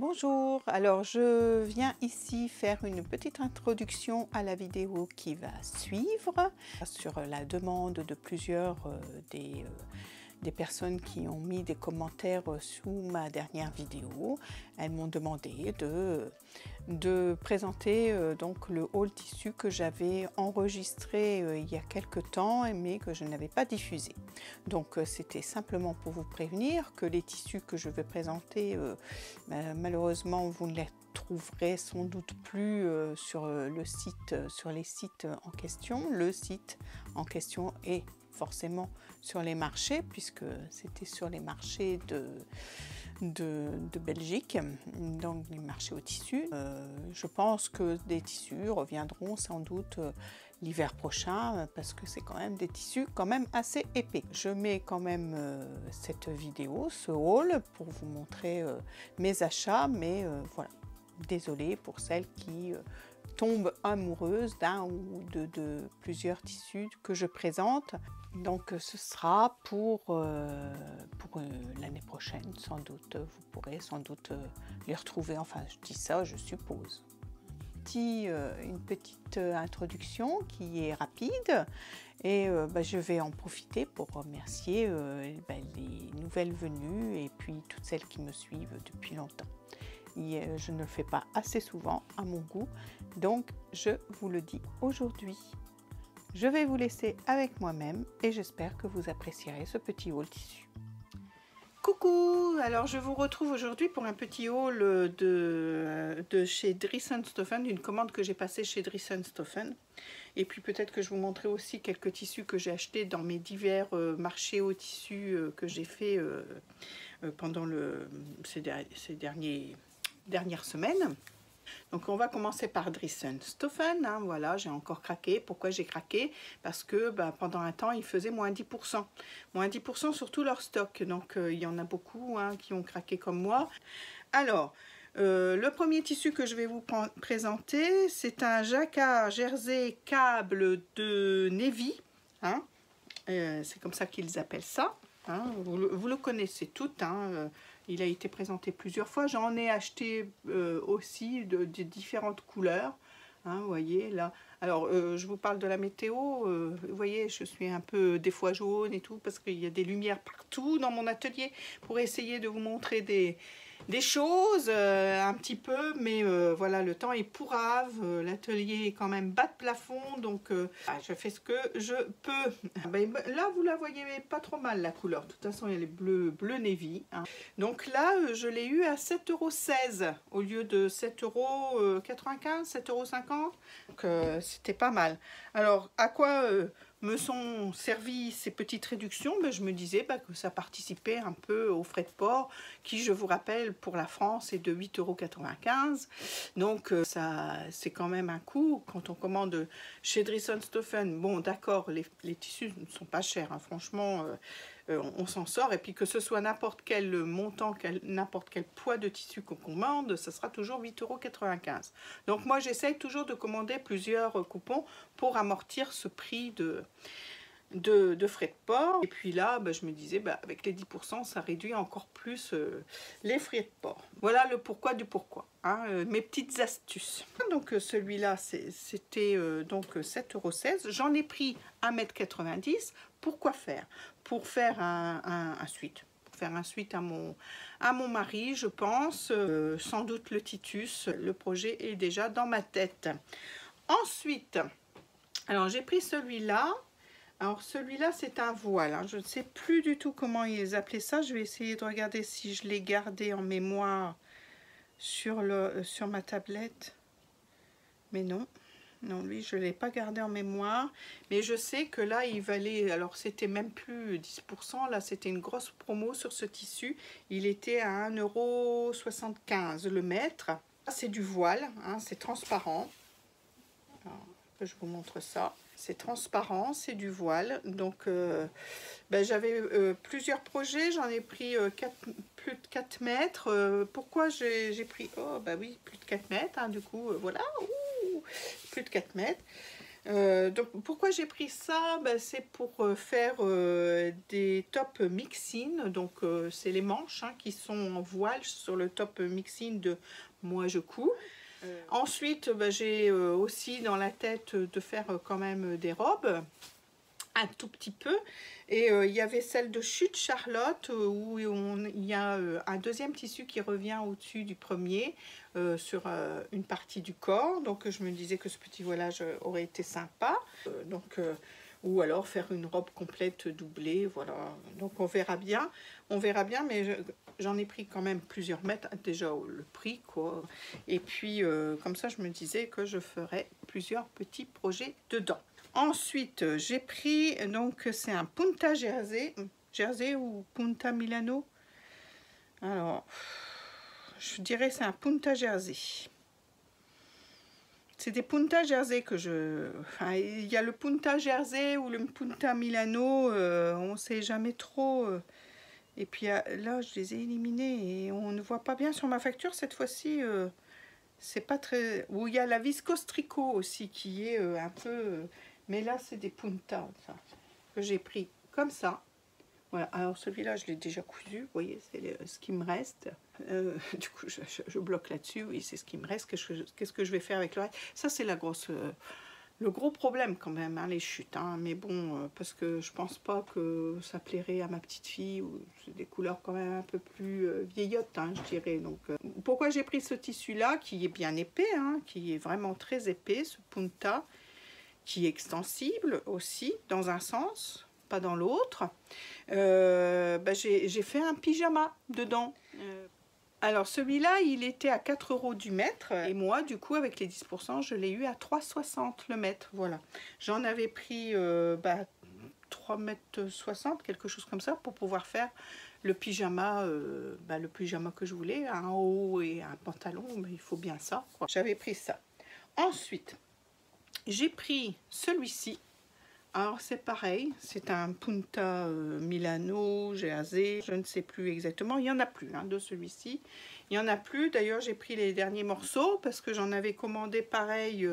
Bonjour, alors je viens ici faire une petite introduction à la vidéo qui va suivre sur la demande de plusieurs des personnes qui ont mis des commentaires sous ma dernière vidéo. Elles m'ont demandé de présenter donc le haul tissu que j'avais enregistré il y a quelque temps mais que je n'avais pas diffusé. Donc c'était simplement pour vous prévenir que les tissus que je vais présenter, malheureusement vous ne les trouverez sans doute plus sur le site, sur les sites en question. Le site en question est forcément sur les marchés, puisque c'était sur les marchés de Belgique, donc les marchés au tissu. Je pense que des tissus reviendront sans doute l'hiver prochain, parce que c'est quand même des tissus quand même assez épais. Je mets quand même cette vidéo, ce haul, pour vous montrer mes achats, mais voilà, désolée pour celles qui tombent amoureuses d'un ou de plusieurs tissus que je présente. Donc ce sera pour l'année prochaine sans doute. Vous pourrez sans doute les retrouver, enfin je dis ça, je suppose. Une petite introduction qui est rapide et je vais en profiter pour remercier les nouvelles venues et puis toutes celles qui me suivent depuis longtemps. Je ne le fais pas assez souvent à mon goût, donc je vous le dis aujourd'hui. Je vais vous laisser avec moi-même et j'espère que vous apprécierez ce petit haul tissu. Coucou! Alors je vous retrouve aujourd'hui pour un petit haul de chez Dries & Stoffen, une commande que j'ai passée chez Dries & Stoffen. Et puis peut-être que je vous montrerai aussi quelques tissus que j'ai achetés dans mes divers marchés au tissu que j'ai fait pendant ces dernières semaines. Donc on va commencer par Dries & Stoffen, hein, voilà, j'ai encore craqué. Pourquoi j'ai craqué? Parce que pendant un temps, ils faisaient moins 10%. Moins 10% sur tout leur stock, donc il y en a beaucoup hein, qui ont craqué comme moi. Alors, le premier tissu que je vais vous présenter, c'est un jacquard jersey câble de Navy, hein, c'est comme ça qu'ils appellent ça. Hein, vous le connaissez toutes, hein, il a été présenté plusieurs fois. J'en ai acheté aussi de différentes couleurs. Hein, vous voyez là. Alors je vous parle de la météo. Vous voyez, je suis un peu des fois jaune et tout parce qu'il y a des lumières partout dans mon atelier pour essayer de vous montrer des choses un petit peu, mais voilà, le temps est pourrave, l'atelier est quand même bas de plafond, donc je fais ce que je peux. Là vous la voyez pas trop mal la couleur, de toute façon il y a les bleu navy, hein. Donc là je l'ai eu à 7,16 € au lieu de 7,95 €, 7,50 €, donc c'était pas mal. Alors à quoi me sont servies ces petites réductions? Je me disais que ça participait un peu aux frais de port qui, je vous rappelle, pour la France est de 8,95 €. Donc ça c'est quand même un coût quand on commande chez Dries & Stoffen. Bon d'accord, les tissus ne sont pas chers, hein, franchement on s'en sort, et puis que ce soit n'importe quel montant, n'importe quel poids de tissu qu'on commande, ça sera toujours 8,95 €. Donc moi j'essaye toujours de commander plusieurs coupons pour amortir ce prix de frais de port. Et puis là je me disais avec les 10% ça réduit encore plus les frais de port. Voilà le pourquoi du pourquoi, hein, mes petites astuces. Donc celui-là c'était donc 7,16 €. J'en ai pris 1,90 m. Pourquoi faire? Pour faire un sweat. Faire un sweat à mon mari, je pense, sans doute le Titus. Le projet est déjà dans ma tête. Ensuite, alors j'ai pris celui-là. Alors celui-là c'est un voile, hein. Je ne sais plus du tout comment ils appelaient ça. Je vais essayer de regarder si je l'ai gardé en mémoire sur ma tablette. Mais non. Non, lui, je ne l'ai pas gardé en mémoire. Mais je sais que là, il valait... Alors, c'était même plus 10%. Là, c'était une grosse promo sur ce tissu. Il était à 1,75 € le mètre. C'est du voile, hein, c'est transparent. Alors, je vous montre ça. C'est transparent, c'est du voile. Donc, j'avais plusieurs projets. J'en ai pris plus de 4 mètres. Pourquoi j'ai pris... Oh, oui, plus de 4 mètres. Hein, du coup, voilà. Ouh, plus de 4 mètres. Donc pourquoi j'ai pris ça? Ben, c'est pour faire des tops mixin. Donc c'est les manches hein, qui sont en voile sur le top mixin de Moi je couds. Ensuite ben, j'ai aussi dans la tête de faire quand même des robes. Un tout petit peu, et il y avait celle de Chute Charlotte où il y a un deuxième tissu qui revient au-dessus du premier sur une partie du corps, donc je me disais que ce petit voilage aurait été sympa, ou alors faire une robe complète doublée, voilà, donc on verra bien, mais j'en ai pris quand même plusieurs mètres, déjà le prix quoi, et puis comme ça je me disais que je ferais plusieurs petits projets dedans. Ensuite, j'ai pris, donc c'est un Punta Jersey ou Punta Milano. Alors, je dirais c'est un Punta Jersey. C'est des Punta Jersey que je... Enfin, il y a le Punta Jersey ou le Punta Milano, on ne sait jamais trop. Et puis là, je les ai éliminés et on ne voit pas bien sur ma facture cette fois-ci. C'est pas très... Où il y a la viscose tricot aussi qui est un peu... Mais là, c'est des puntas que j'ai pris comme ça. Voilà, alors celui-là, je l'ai déjà cousu. Vous voyez, c'est ce qui me reste. Du coup, je bloque là-dessus. Oui, c'est ce qui me reste. Qu'est-ce que je vais faire avec le reste? Ça, c'est la grosse... le gros problème quand même, hein, les chutes. Hein. Mais bon, parce que je pense pas que ça plairait à ma petite fille. C'est des couleurs quand même un peu plus vieillottes, hein, je dirais. Donc, pourquoi j'ai pris ce tissu-là, qui est bien épais, hein, qui est vraiment très épais, ce punta, qui est extensible aussi, dans un sens, pas dans l'autre. J'ai fait un pyjama dedans. Alors celui-là, il était à 4 € du mètre. Et moi, du coup, avec les 10%, je l'ai eu à 3,60 € le mètre. Voilà. J'en avais pris 3,60 m, quelque chose comme ça, pour pouvoir faire le pyjama que je voulais, un haut et un pantalon. Mais il faut bien ça, quoi. J'avais pris ça. Ensuite, j'ai pris celui-ci. Alors c'est pareil, c'est un Punta Milano, Jersey, je ne sais plus exactement. Il n'y en a plus hein, de celui-ci. Il n'y en a plus. D'ailleurs, j'ai pris les derniers morceaux parce que j'en avais commandé pareil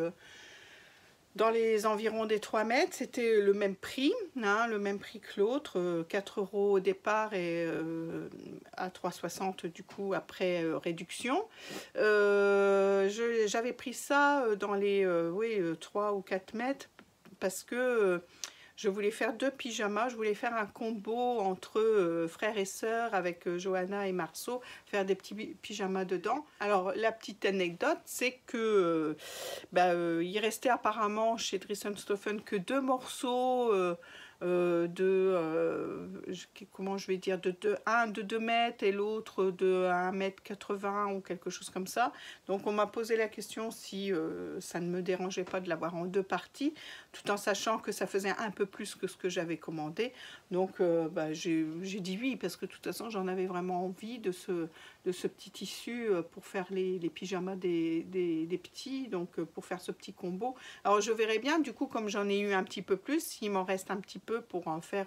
dans les environs des 3 mètres. C'était le même prix, hein, le même prix que l'autre. 4 € au départ et à 3,60 € du coup après réduction. J'avais pris ça dans les 3 ou 4 mètres parce que je voulais faire 2 pyjamas, je voulais faire un combo entre frères et sœurs avec Johanna et Marceau, faire des petits pyjamas dedans. Alors la petite anecdote, c'est que il restait apparemment chez Dressenstoffen que 2 morceaux comment je vais dire, un de 2 mètres et l'autre de 1,80 m ou quelque chose comme ça. Donc on m'a posé la question si ça ne me dérangeait pas de l'avoir en 2 parties, tout en sachant que ça faisait un peu plus que ce que j'avais commandé. Donc j'ai dit oui, parce que de toute façon j'en avais vraiment envie de ce petit tissu pour faire les pyjamas des petits, donc pour faire ce petit combo. Alors je verrai bien, du coup, comme j'en ai eu un petit peu plus, s'il m'en reste un petit peu pour en faire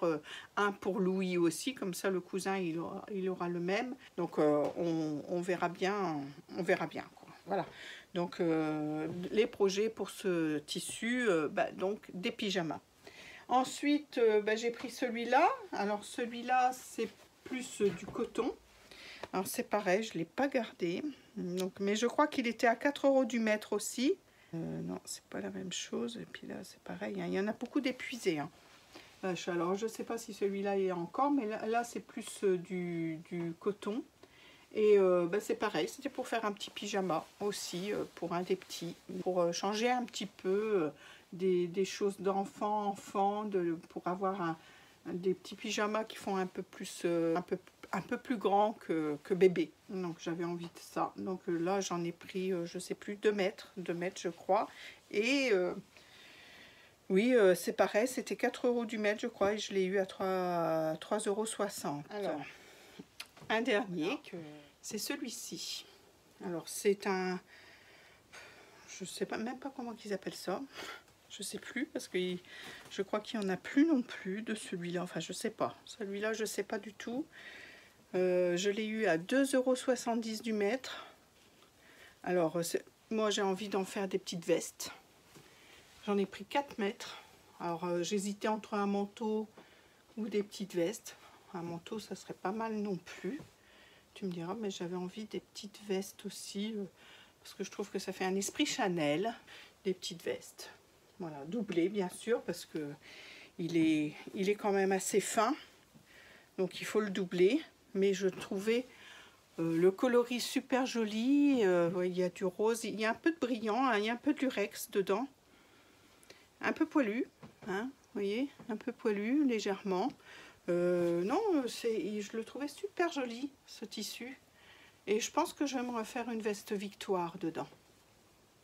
un pour Louis aussi, comme ça le cousin il aura le même. Donc on verra bien, quoi. Voilà. Donc les projets pour ce tissu, donc des pyjamas. Ensuite, j'ai pris celui-là. Alors celui-là, c'est plus du coton. Alors c'est pareil, je ne l'ai pas gardé. Donc, mais je crois qu'il était à 4 € du mètre aussi. Non, c'est pas la même chose. Et puis là, c'est pareil. Hein. Il y en a beaucoup d'épuisés. Hein. Alors, je ne sais pas si celui-là est encore, mais là c'est plus du coton. Et c'est pareil, c'était pour faire un petit pyjama aussi, pour un des petits. Pour changer un petit peu des choses d'enfant, pour avoir des petits pyjamas qui font un peu plus, un peu plus grand que bébé. Donc j'avais envie de ça. Donc là j'en ai pris, je sais plus, 2 mètres je crois. Et oui, c'est pareil, c'était 4 € du mètre je crois, et je l'ai eu à 3,60 €. Alors, un dernier, c'est celui-ci. Alors c'est un... Je sais pas, même pas comment ils appellent ça. Je sais plus, parce que je crois qu'il n'y en a plus non plus de celui-là. Enfin, je sais pas. Celui-là, je sais pas du tout. Je l'ai eu à 2,70 € du mètre. Alors, moi, j'ai envie d'en faire des petites vestes. J'en ai pris 4 mètres. Alors j'hésitais entre un manteau ou des petites vestes. Un manteau, ça serait pas mal non plus. Tu me diras, mais j'avais envie des petites vestes aussi, parce que je trouve que ça fait un esprit Chanel, des petites vestes. Voilà, doublées bien sûr, parce que il est quand même assez fin, donc il faut le doubler. Mais je trouvais le coloris super joli. Il y a du rose, il y a un peu de brillant, hein, il y a un peu de lurex dedans. Un peu poilu, hein, vous voyez, un peu poilu, légèrement. Non, je le trouvais super joli, ce tissu. Et je pense que je vais me refaire une veste Victoire dedans.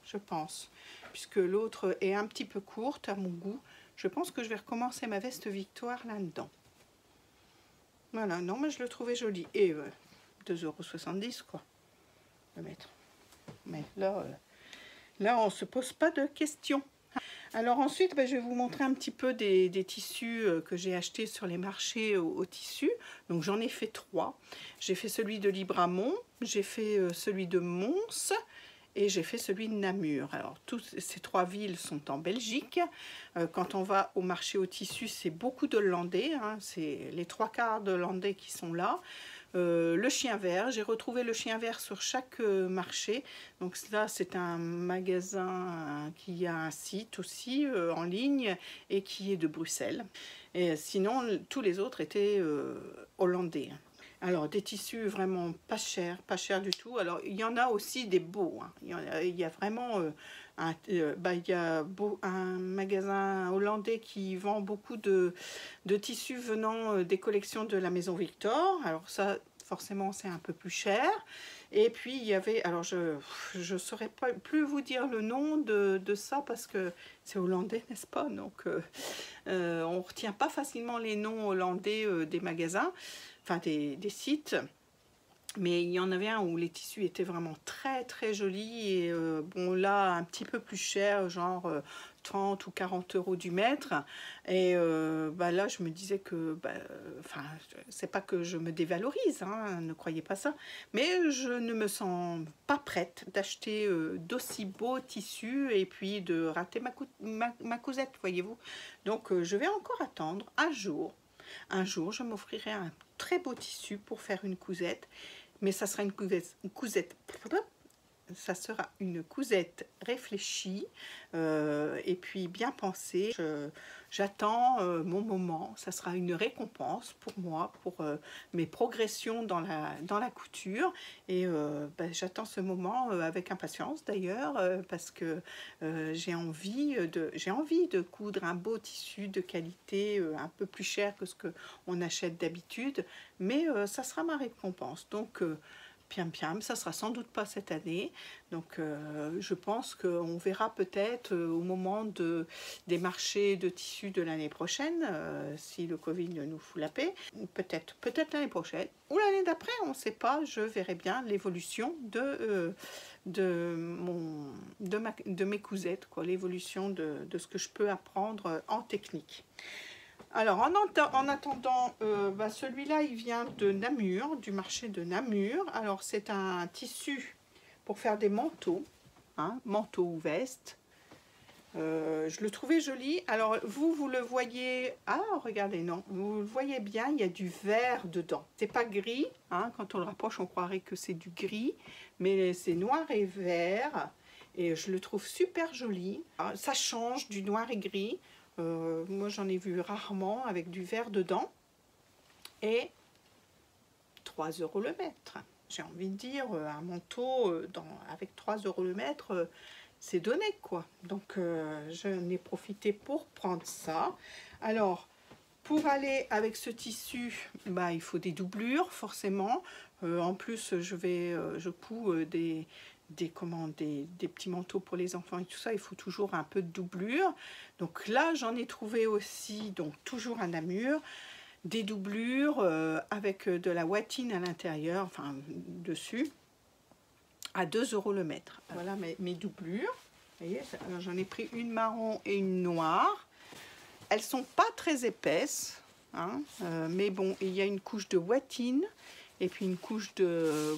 Je pense. Puisque l'autre est un petit peu courte à mon goût. Je pense que je vais recommencer ma veste Victoire là-dedans. Voilà, non, mais je le trouvais joli. Et 2,70 € quoi, le mètre. Mais là, on ne se pose pas de questions. Alors ensuite, je vais vous montrer un petit peu des tissus que j'ai achetés sur les marchés au tissu. Donc j'en ai fait 3. J'ai fait celui de Libramont, j'ai fait celui de Mons et j'ai fait celui de Namur. Alors toutes ces 3 villes sont en Belgique. Quand on va au marché au tissu, c'est beaucoup d'Hollandais, hein, c'est les 3/4 d'Hollandais qui sont là. Le chien vert, j'ai retrouvé le chien vert sur chaque marché. Donc là, c'est un magasin qui a un site aussi en ligne et qui est de Bruxelles. Et sinon, tous les autres étaient hollandais. Alors, des tissus vraiment pas chers du tout. Alors, il y en a aussi des beaux, hein. Il y a vraiment il y a un magasin hollandais qui vend beaucoup de tissus venant des collections de la Maison Victor. Alors ça, forcément, c'est un peu plus cher. Et puis, il y avait, alors je ne saurais pas plus vous dire le nom de ça parce que c'est hollandais, n'est-ce pas? Donc, on ne retient pas facilement les noms hollandais des magasins, enfin des sites. Mais il y en avait un où les tissus étaient vraiment très très jolis et bon là un petit peu plus cher, genre 30 ou 40 € du mètre. Et là je me disais que, enfin c'est pas que je me dévalorise, hein, ne croyez pas ça, mais je ne me sens pas prête d'acheter d'aussi beaux tissus et puis de rater ma cousette, voyez-vous. Donc je vais encore attendre un jour. Un jour je m'offrirai un très beau tissu pour faire une cousette. Mais ça sera une cousette, ça sera une cousette réfléchie et puis bien pensée. J'attends mon moment, ça sera une récompense pour moi, pour mes progressions dans la couture. Et j'attends ce moment avec impatience d'ailleurs, parce que j'ai envie de coudre un beau tissu de qualité un peu plus cher que ce qu'on achète d'habitude. Mais ça sera ma récompense. Donc, piam, ça sera sans doute pas cette année. Donc, je pense qu'on verra peut-être au moment des marchés de tissus de l'année prochaine, si le Covid nous fout la paix. Peut-être l'année prochaine ou l'année d'après, on ne sait pas. Je verrai bien l'évolution de mes cousettes, quoi, l'évolution de ce que je peux apprendre en technique. Alors, en attendant, celui-là, il vient de Namur, du marché de Namur. Alors, c'est un tissu pour faire des manteaux, hein, manteaux ou vestes. Je le trouvais joli. Alors, vous le voyez... Ah, regardez, non. Vous le voyez bien, il y a du vert dedans. C'est pas gris, hein, quand on le rapproche, on croirait que c'est du gris. Mais c'est noir et vert. Et je le trouve super joli. Alors, ça change du noir et gris. Moi j'en ai vu rarement avec du vert dedans. Et 3 € le mètre. J'ai envie de dire, un manteau avec 3 € le mètre, c'est donné quoi. Donc j'en ai profité pour prendre ça. Alors pour aller avec ce tissu, il faut des doublures forcément. En plus je couds des petits manteaux pour les enfants et tout ça, il faut toujours un peu de doublure. Donc là j'en ai trouvé aussi, donc toujours à Namur, des doublures avec de la watine à l'intérieur, enfin dessus, à 2 € le mètre. Voilà mes doublures. Vous voyez, j'en ai pris une marron et une noire. Elles sont pas très épaisses, hein, mais bon, il y a une couche de watine et puis une couche de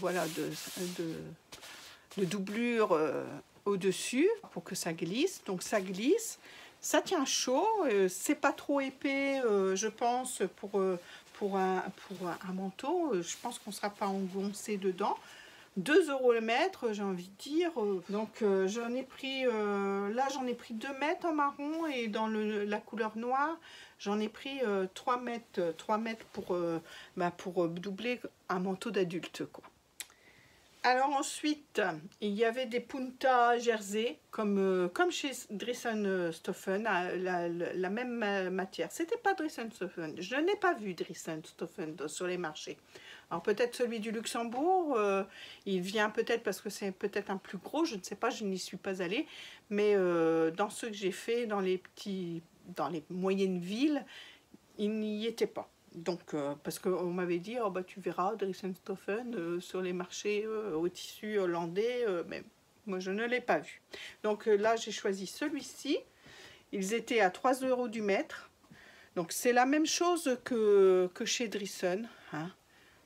doublure au-dessus pour que ça glisse. Donc ça glisse, ça tient chaud, c'est pas trop épais, je pense, pour un manteau. Je pense qu'on ne sera pas engoncé dedans. 2 € le mètre, j'ai envie de dire. Donc j'en ai pris, là j'en ai pris 2 mètres en marron, et dans la couleur noire, j'en ai pris 3 mètres, pour doubler un manteau d'adulte, quoi. Alors ensuite, il y avait des puntas jersey, comme chez Dresden-Stoffen, la même matière. C'était pas Dresden-Stoffen, je n'ai pas vu Dresden-Stoffen sur les marchés. Alors peut-être celui du Luxembourg, il vient peut-être parce que c'est peut-être un plus gros, je ne sais pas, je n'y suis pas allée. Mais dans ceux que j'ai fait, dans les moyennes villes, il n'y était pas. Donc, parce qu'on m'avait dit, oh, bah, tu verras Dresden-Stoffen sur les marchés au tissu hollandais, mais moi je ne l'ai pas vu. Donc là j'ai choisi celui-ci, ils étaient à 3 € du mètre. Donc c'est la même chose que chez Driessen, hein,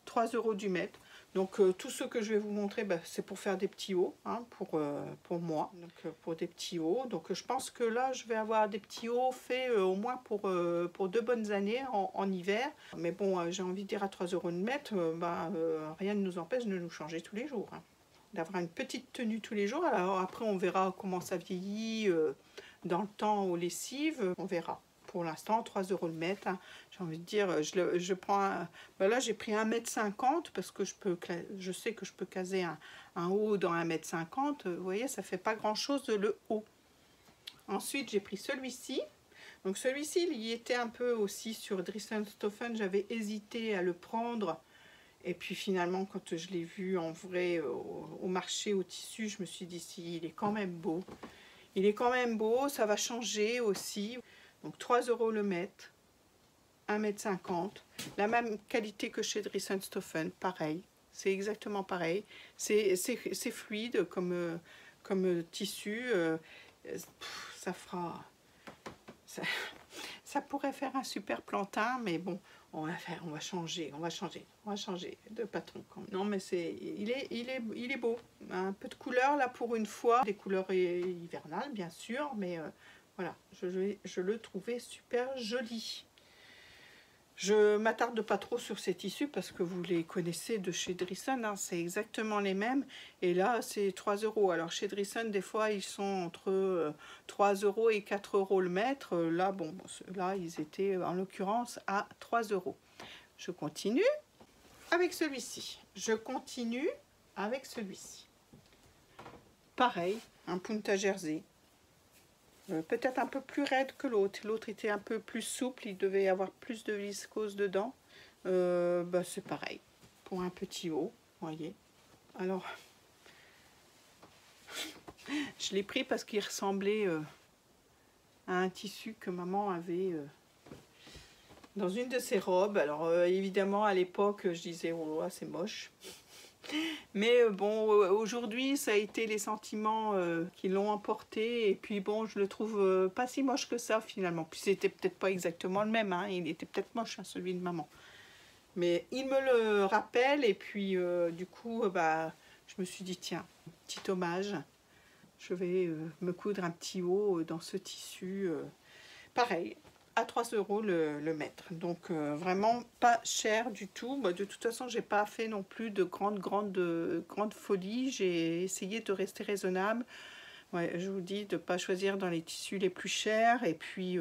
3 € du mètre. Donc tout ce que je vais vous montrer, bah, c'est pour faire des petits hauts, hein, pour moi, donc pour des petits hauts. Donc je pense que là je vais avoir des petits hauts faits au moins pour 2 bonnes années en hiver. Mais bon, j'ai envie de dire à 3 € le mètre, rien ne nous empêche de nous changer tous les jours, hein, d'avoir une petite tenue tous les jours. Alors après on verra comment ça vieillit dans le temps aux lessives, on verra. Pour l'instant, 3 € le mètre, hein. J'ai envie de dire, je prends là j'ai pris 1,50 m parce que je sais que je peux caser un haut dans 1,50 m. Vous voyez, ça fait pas grand chose le haut. Ensuite, j'ai pris celui-ci. Donc celui-ci, il y était un peu aussi sur Dresden-Stoffen. J'avais hésité à le prendre. Et puis finalement, quand je l'ai vu en vrai au marché, au tissu, je me suis dit, si, il est quand même beau. Il est quand même beau, ça va changer aussi. Donc 3 € le mètre, 1,50 m, la même qualité que chez Dresden-Stoffen, pareil, c'est exactement pareil, c'est fluide comme tissu, ça pourrait faire un super plantain, mais bon, on va changer de patron quand même. Non mais il est beau, un peu de couleur là pour une fois, des couleurs hivernales bien sûr, mais voilà, je le trouvais super joli. Je m'attarde pas trop sur ces tissus parce que vous les connaissez de chez Driessen, hein, c'est exactement les mêmes. Et là, c'est 3 €. Alors chez Driessen, des fois, ils sont entre 3 € et 4 € le mètre. Là, bon, là, ils étaient en l'occurrence à 3 €. Je continue avec celui-ci. Pareil, un punta jersey. Peut-être un peu plus raide que l'autre. L'autre était un peu plus souple, il devait y avoir plus de viscose dedans. C'est pareil, pour un petit haut, voyez. Alors, je l'ai pris parce qu'il ressemblait à un tissu que maman avait dans une de ses robes. Alors évidemment, à l'époque, je disais, oh, c'est moche. Mais bon, aujourd'hui, ça a été les sentiments qui l'ont emporté. Et puis bon, je le trouve pas si moche que ça finalement. Puis c'était peut-être pas exactement le même, hein. Il était peut-être moche, hein, celui de maman. Mais il me le rappelle. Et puis du coup, je me suis dit, tiens, petit hommage. Je vais me coudre un petit haut dans ce tissu. Pareil, à 3 € le mètre, donc vraiment pas cher du tout. De toute façon, j'ai pas fait non plus de grande folie, j'ai essayé de rester raisonnable. Ouais, je vous dis de pas choisir dans les tissus les plus chers, et puis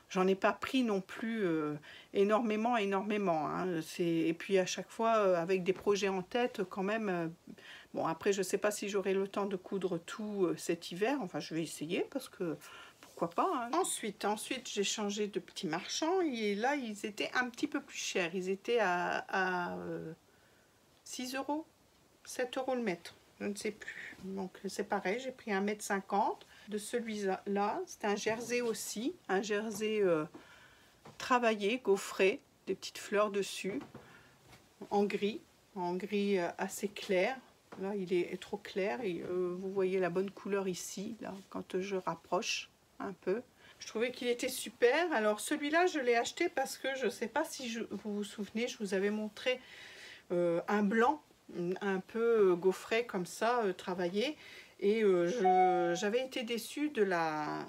j'en ai pas pris non plus énormément, hein. Et puis à chaque fois avec des projets en tête quand même. Bon, après je sais pas si j'aurai le temps de coudre tout cet hiver, enfin je vais essayer parce que pourquoi pas, hein. Ensuite j'ai changé de petit marchand, et là ils étaient un petit peu plus chers, ils étaient à 6 €, 7 € le mètre, je ne sais plus. Donc c'est pareil, j'ai pris 1,50 m de celui-là. C'est un jersey aussi, un jersey travaillé, gaufré, des petites fleurs dessus, en gris assez clair. Là il est trop clair, et vous voyez la bonne couleur ici, là, quand je rapproche un peu. Je trouvais qu'il était super. Alors celui-là, je l'ai acheté parce que je ne sais pas si vous vous souvenez, je vous avais montré un blanc un peu gaufré comme ça, travaillé. Et j'avais été déçue de la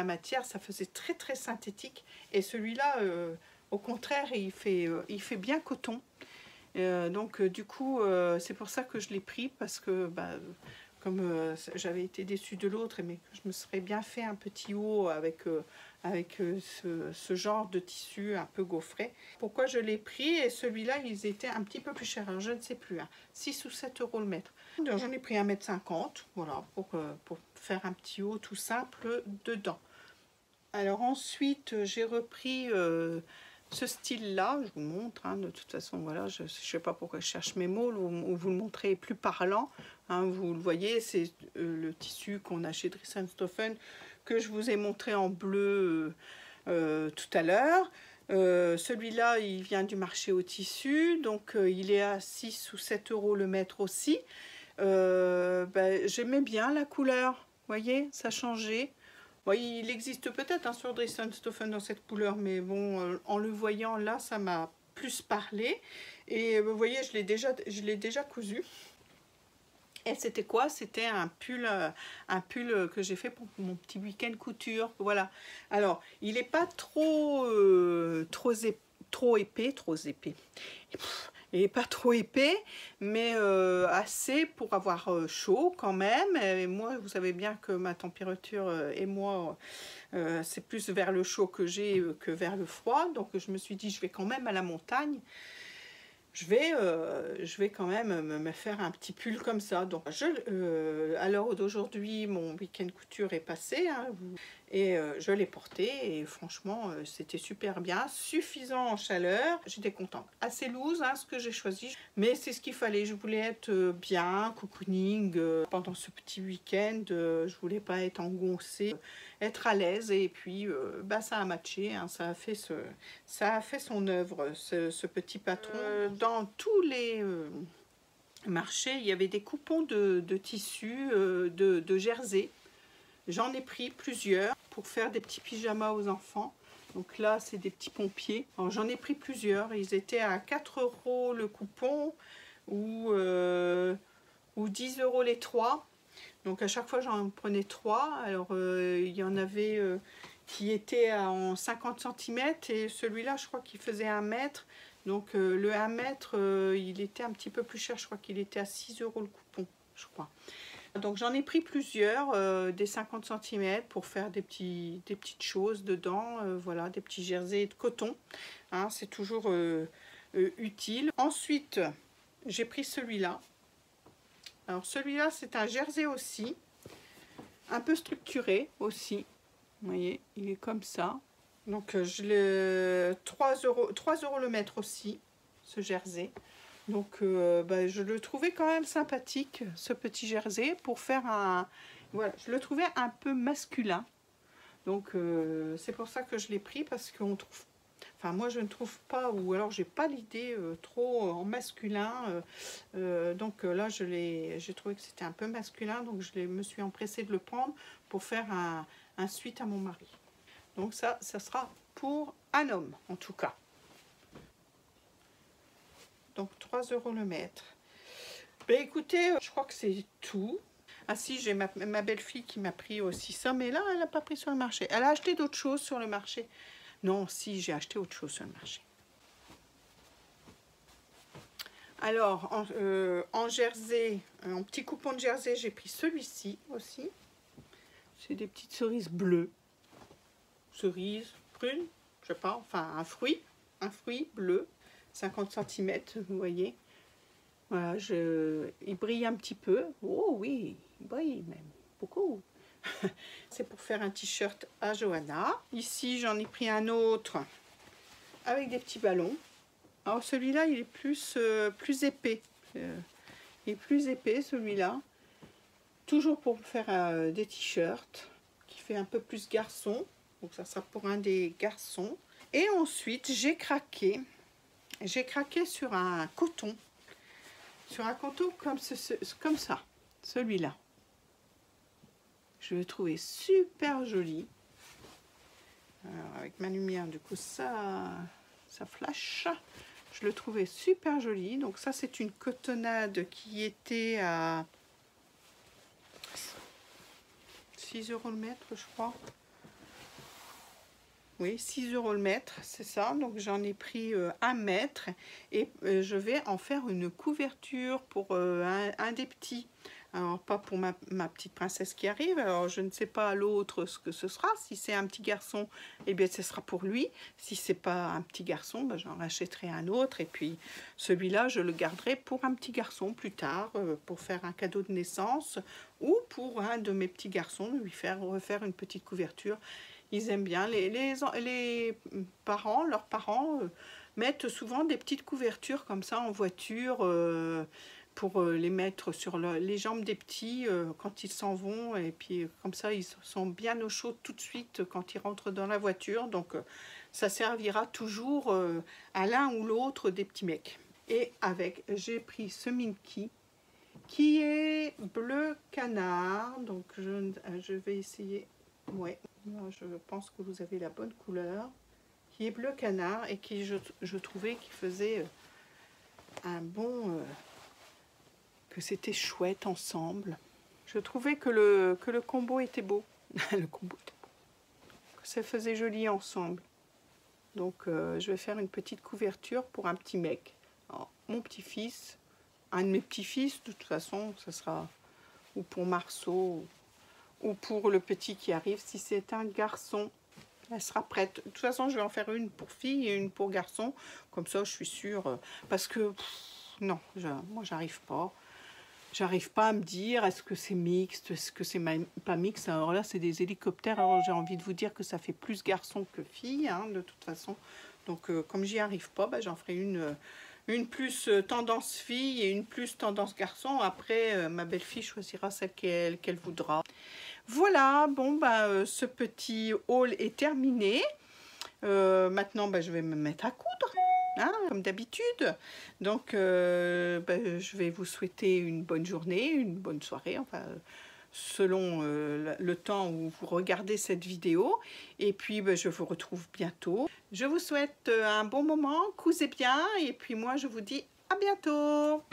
matière, ça faisait très très synthétique. Et celui-là, au contraire, il fait bien coton. Donc du coup, c'est pour ça que je l'ai pris, parce que comme j'avais été déçue de l'autre, mais que je me serais bien fait un petit haut avec, ce genre de tissu un peu gaufré. Pourquoi je l'ai pris? Et celui-là, ils étaient un petit peu plus chers, je ne sais plus, hein, 6 ou 7 euros le mètre. J'en ai pris 1,50 m, voilà, pour faire un petit haut tout simple dedans. Alors ensuite, j'ai repris ce style-là, je vous montre, hein, de toute façon, voilà, je ne sais pas pourquoi je cherche mes mots, où vous le montrez plus parlant, hein, vous le voyez, c'est le tissu qu'on a chez Dries & Stephen, que je vous ai montré en bleu tout à l'heure. Celui-là, il vient du marché au tissu, donc il est à 6 ou 7 euros le mètre aussi. J'aimais bien la couleur, vous voyez, ça changeait. Bon, il existe peut-être, hein, sur Dries & Stephen dans cette couleur, mais bon, en le voyant là, ça m'a plus parlé. Et vous voyez, je l'ai déjà cousu. Et c'était quoi? C'était un pull que j'ai fait pour mon petit week-end couture. Voilà. Alors, il n'est pas trop épais. Il n'est pas trop épais, mais assez pour avoir chaud quand même. Et moi, vous savez bien que ma température et moi, c'est plus vers le chaud que j'ai que vers le froid. Donc je me suis dit, je vais quand même à la montagne. Je vais quand même me faire un petit pull comme ça. Donc à l'heure d'aujourd'hui, mon week-end couture est passé, hein, et je l'ai porté et franchement c'était super bien, suffisant en chaleur, j'étais contente. Assez loose, hein, ce que j'ai choisi, mais c'est ce qu'il fallait. Je voulais être bien, cocooning pendant ce petit week-end, je voulais pas être engoncée, être à l'aise, et puis ça a matché, hein, ça a fait son œuvre, ce petit patron. Dans tous les marchés, il y avait des coupons de tissu, de jersey. J'en ai pris plusieurs pour faire des petits pyjamas aux enfants. Donc là, c'est des petits pompiers. J'en ai pris plusieurs. Ils étaient à 4 euros le coupon ou 10 euros les 3. Donc à chaque fois, j'en prenais 3. Alors, il y en avait qui étaient en 50 cm et celui-là, je crois qu'il faisait 1 mètre. Donc le 1 mètre, il était un petit peu plus cher. Je crois qu'il était à 6 euros le coupon, je crois. Donc j'en ai pris plusieurs, des 50 cm pour faire des petites choses dedans, voilà, des petits jerseys de coton, hein, c'est toujours utile. Ensuite, j'ai pris celui-là. Alors celui-là, c'est un jersey aussi, un peu structuré aussi, vous voyez, il est comme ça. Donc 3 euros le mètre aussi, ce jersey. Donc je le trouvais quand même sympathique, ce petit jersey, pour faire un... Voilà, je le trouvais un peu masculin. Donc c'est pour ça que je l'ai pris, parce qu'on trouve... Enfin, moi je ne trouve pas, ou alors j'ai pas l'idée trop en masculin. Donc là j'ai trouvé que c'était un peu masculin, donc me suis empressée de le prendre pour faire un suite à mon mari. Donc ça sera pour un homme en tout cas. Donc 3 euros le mètre. Ben écoutez, je crois que c'est tout. Ah si, j'ai ma belle-fille qui m'a pris aussi ça, mais là, elle n'a pas pris sur le marché. Elle a acheté d'autres choses sur le marché. Non, si, j'ai acheté autre chose sur le marché. Alors, en jersey, en petit coupon de jersey, j'ai pris celui-ci aussi. C'est des petites cerises bleues. Cerises prunes, je sais pas, enfin un fruit bleu. 50 cm, vous voyez. Voilà, il brille un petit peu. Oh oui, il brille même beaucoup. C'est pour faire un t-shirt à Johanna. Ici, j'en ai pris un autre avec des petits ballons. Alors celui-là, il est plus épais. Il est plus épais celui-là. Toujours pour faire des t-shirts, qui fait un peu plus garçon. Donc ça sera pour un des garçons. Et ensuite, j'ai craqué sur un coton. Sur un coton comme ça, celui-là. Je le trouvais super joli. Alors, avec ma lumière, du coup, ça flash. Je le trouvais super joli. Donc ça, c'est une cotonnade qui était à 6 € le mètre, je crois. Oui, 6 € le mètre, c'est ça. Donc j'en ai pris 1 mètre et je vais en faire une couverture pour un des petits. Alors pas pour ma petite princesse qui arrive, alors je ne sais pas l'autre ce que ce sera. Si c'est un petit garçon, eh bien ce sera pour lui. Si c'est pas un petit garçon, ben, j'en rachèterai un autre. Et puis celui-là, je le garderai pour un petit garçon plus tard, pour faire un cadeau de naissance ou pour un de mes petits garçons, lui refaire une petite couverture. Ils aiment bien. Les parents, leurs parents, mettent souvent des petites couvertures comme ça en voiture pour les mettre sur les jambes des petits quand ils s'en vont. Et puis comme ça, ils sont bien au chaud tout de suite quand ils rentrent dans la voiture. Donc ça servira toujours à l'un ou l'autre des petits mecs. Et j'ai pris ce Minky qui est bleu canard. Donc je vais essayer. Ouais. Je pense que vous avez la bonne couleur, qui est bleu canard et qui je trouvais qui faisait un bon, que c'était chouette ensemble. Je trouvais que le combo était beau, le combo était beau, que ça faisait joli ensemble. Donc je vais faire une petite couverture pour un petit mec. Alors, mon petit-fils, un de mes petits-fils, de toute façon, ça sera ou pour Marceau ou pour le petit qui arrive. Si c'est un garçon, elle sera prête. De toute façon, je vais en faire une pour fille et une pour garçon. Comme ça, je suis sûre. Parce que, non, moi, j'arrive pas. J'arrive pas à me dire, est-ce que c'est mixte, est-ce que c'est pas mixte. Alors là, c'est des hélicoptères. Alors, j'ai envie de vous dire que ça fait plus garçon que fille, hein, de toute façon. Donc, comme j'y arrive pas, bah, j'en ferai une plus tendance fille et une plus tendance garçon. Après, ma belle-fille choisira celle qu'elle voudra. Voilà, bon, bah, ce petit haul est terminé. Maintenant, bah, je vais me mettre à coudre, hein, comme d'habitude. Donc, bah, je vais vous souhaiter une bonne journée, une bonne soirée, enfin, selon le temps où vous regardez cette vidéo. Et puis, bah, je vous retrouve bientôt. Je vous souhaite un bon moment, cousez bien. Et puis moi, je vous dis à bientôt.